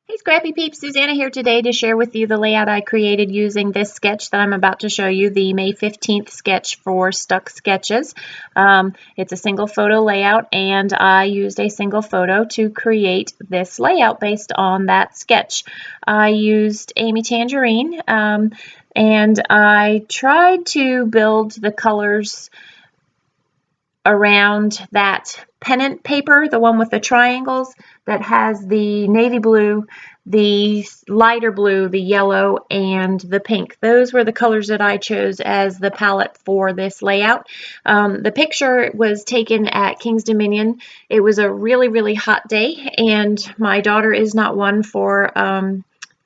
Hey Scrappy Peeps, Suzanna here today to share with you the layout I created using this sketch that I'm about to show you, the May 15th sketch for Stuck Sketches. It's a single photo layout, and I used a single photo to create this layout based on that sketch. I used Amy Tangerine, and I tried to build the colors around that pennant paper, the one with the triangles that has the navy blue, the lighter blue, the yellow, and the pink. Those were the colors that I chose as the palette for this layout. The picture was taken at King's Dominion. It was a really, really hot day, and my daughter is not one for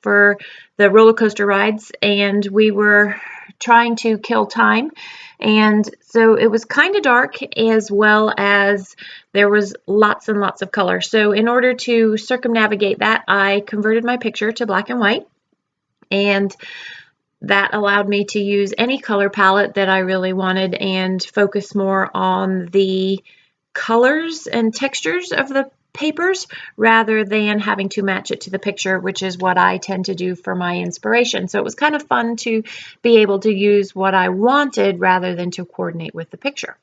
the roller coaster rides, and we were trying to kill time, and so it was kind of dark, as well as there was lots and lots of color. So in order to circumnavigate that, I converted my picture to black and white, and that allowed me to use any color palette that I really wanted and focus more on the colors and textures of the papers rather than having to match it to the picture, which is what I tend to do for my inspiration. So it was kind of fun to be able to use what I wanted rather than to coordinate with the picture.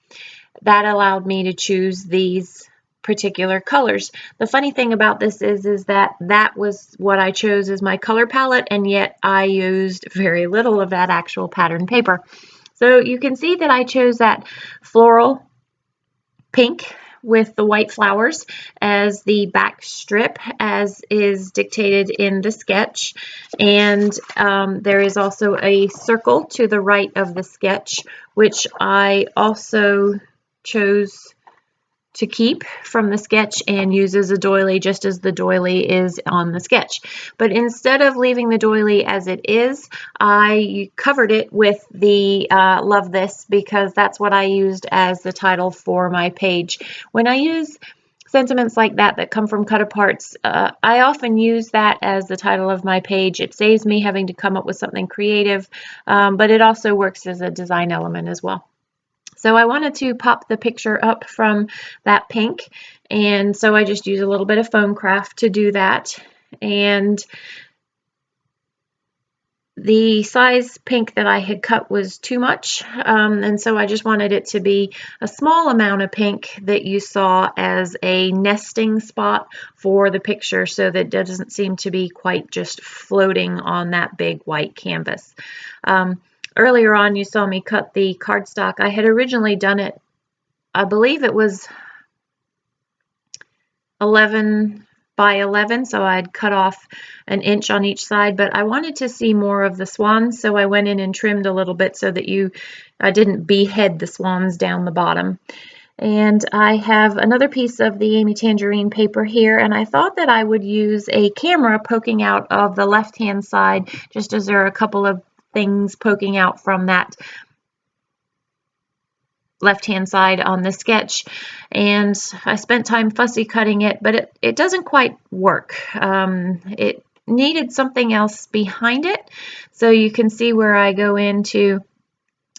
That allowed me to choose these particular colors. The funny thing about this is that that was what I chose as my color palette, and yet I used very little of that actual pattern paper. So you can see that I chose that floral pink with the white flowers as the back strip, as is dictated in the sketch. And there is also a circle to the right of the sketch, which I also chose to keep from the sketch and use as a doily, just as the doily is on the sketch. But instead of leaving the doily as it is, I covered it with the Love This, because that's what I used as the title for my page. When I use sentiments like that come from cut aparts, I often use that as the title of my page. It saves me having to come up with something creative, but it also works as a design element as well. So I wanted to pop the picture up from that pink, and so I just use a little bit of foam craft to do that. And the size pink that I had cut was too much, and so I just wanted it to be a small amount of pink that you saw as a nesting spot for the picture, so that it doesn't seem to be quite just floating on that big white canvas. Earlier on, you saw me cut the cardstock. I had originally done it, I believe it was 11 by 11, so I'd cut off an inch on each side, but I wanted to see more of the swans, so I went in and trimmed a little bit so that I didn't behead the swans down the bottom. And I have another piece of the Amy Tangerine paper here, and I thought that I would use a camera poking out of the left-hand side, just as there are a couple of things poking out from that left-hand side on the sketch. And I spent time fussy cutting it, but it doesn't quite work. It needed something else behind it. So you can see where I go into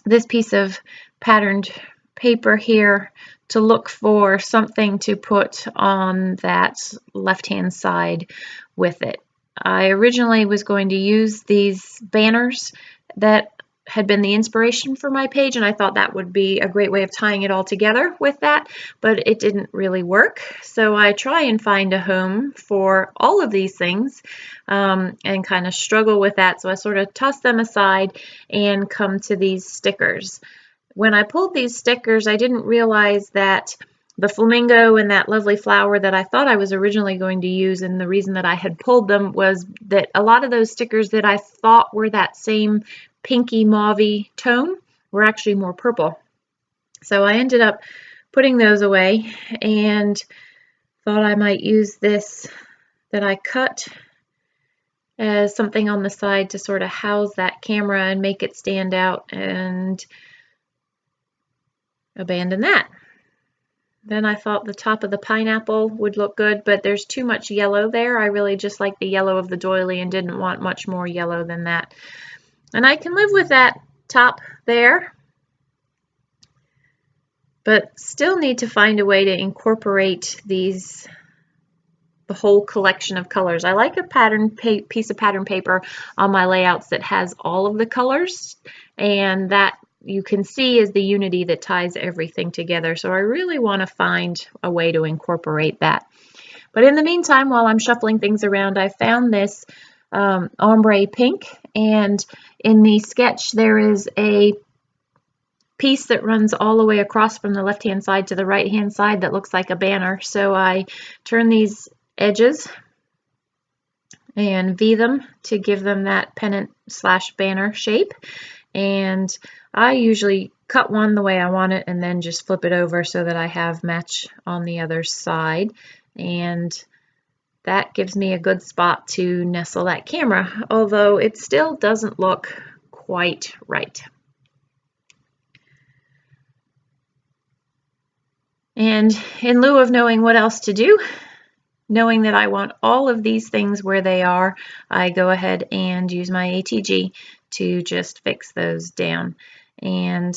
this piece of patterned paper here to look for something to put on that left-hand side with it. I originally was going to use these banners that had been the inspiration for my page, and I thought that would be a great way of tying it all together with that, but it didn't really work. So I try and find a home for all of these things, and kind of struggle with that. So I sort of toss them aside and come to these stickers. When I pulled these stickers, I didn't realize that the flamingo and that lovely flower that I thought I was originally going to use, and the reason that I had pulled them was that a lot of those stickers that I thought were that same pinky mauvey tone were actually more purple. So I ended up putting those away and thought I might use this that I cut as something on the side to sort of house that camera and make it stand out, and abandon that. Then I thought the top of the pineapple would look good, but there's too much yellow there. I really just like the yellow of the doily and didn't want much more yellow than that. And I can live with that top there, but still need to find a way to incorporate these the whole collection of colors. I like a piece of pattern paper on my layouts that has all of the colors, and that you can see is the unity that ties everything together. So I really want to find a way to incorporate that. But in the meantime, while I'm shuffling things around, I found this ombre pink, and in the sketch there is a piece that runs all the way across from the left hand side to the right hand side that looks like a banner. So I turn these edges and V them to give them that pennant slash banner shape, and I usually cut one the way I want it and then just flip it over so that I have match on the other side, and that gives me a good spot to nestle that camera, although it still doesn't look quite right. And in lieu of knowing what else to do, knowing that I want all of these things where they are, I go ahead and use my ATG to just fix those down and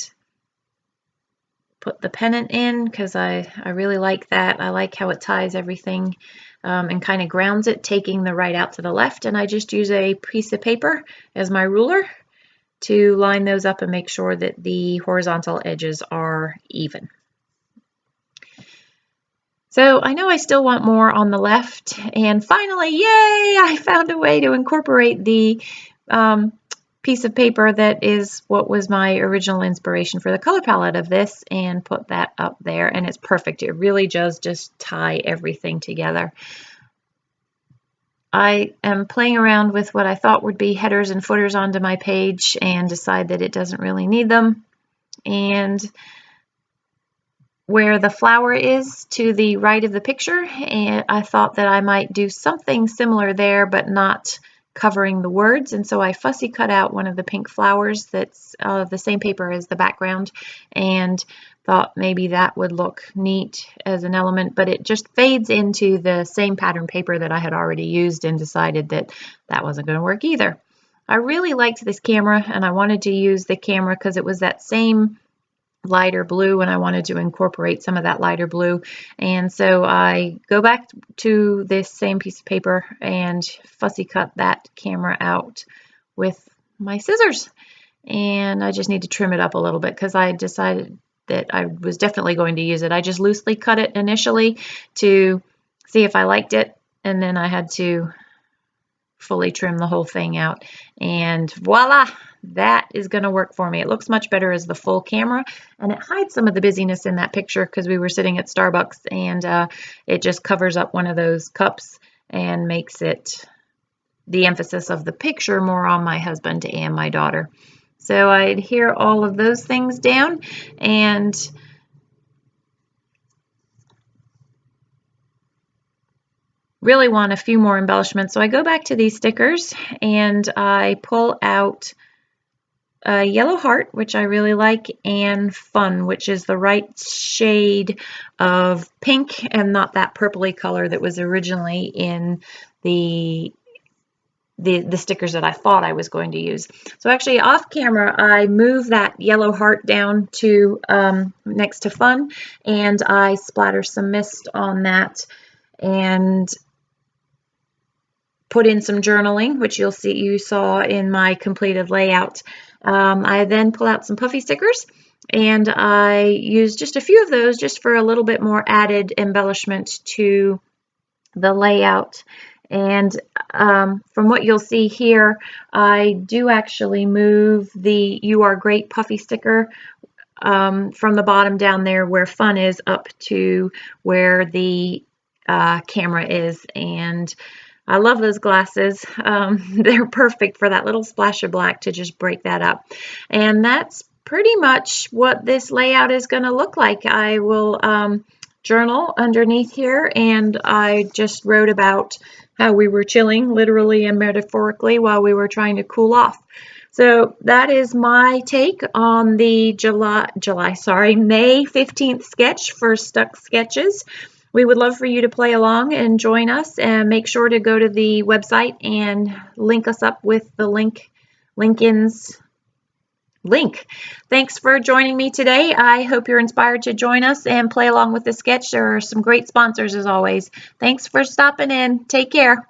put the pennant in, because I really like that. I like how it ties everything and kind of grounds it, taking the right out to the left. And I just use a piece of paper as my ruler to line those up and make sure that the horizontal edges are even. So I know I still want more on the left, and finally, yay, I found a way to incorporate the piece of paper that is what was my original inspiration for the color palette of this, and put that up there, and it's perfect. It really does just tie everything together. I am playing around with what I thought would be headers and footers onto my page and decide that it doesn't really need them. And where the flower is to the right of the picture, and I thought that I might do something similar there but not covering the words, and so I fussy cut out one of the pink flowers that's the same paper as the background, and thought maybe that would look neat as an element, but it just fades into the same pattern paper that I had already used, and decided that that wasn't going to work either. I really liked this camera, and I wanted to use the camera because it was that same lighter blue, and I wanted to incorporate some of that lighter blue. And so I go back to this same piece of paper and fussy cut that camera out with my scissors. And I just need to trim it up a little bit because I decided that I was definitely going to use it. I just loosely cut it initially to see if I liked it, and then I had to fully trim the whole thing out, and voila, that is going to work for me. It looks much better as the full camera, and it hides some of the busyness in that picture because we were sitting at Starbucks, and it just covers up one of those cups and makes it the emphasis of the picture more on my husband and my daughter. So I adhere all of those things down, and really want a few more embellishments. So I go back to these stickers and I pull out a yellow heart, which I really like, and fun, which is the right shade of pink and not that purpley color that was originally in the stickers that I thought I was going to use. So actually off camera, I move that yellow heart down to next to fun, and I splatter some mist on that and put in some journaling, which you saw in my completed layout. I then pull out some puffy stickers, and I use just a few of those just for a little bit more added embellishment to the layout. And from what you'll see here, I do actually move the "You Are Great" puffy sticker from the bottom down there where fun is up to where the camera is. And I love those glasses. They're perfect for that little splash of black to just break that up. And that's pretty much what this layout is going to look like. I will journal underneath here, and I just wrote about how we were chilling, literally and metaphorically, while we were trying to cool off. So that is my take on the May 15th sketch for Stuck Sketches. We would love for you to play along and join us, and make sure to go to the website and link us up with the link-ins link. Thanks for joining me today. I hope you're inspired to join us and play along with the sketch. There are some great sponsors as always. Thanks for stopping in. Take care.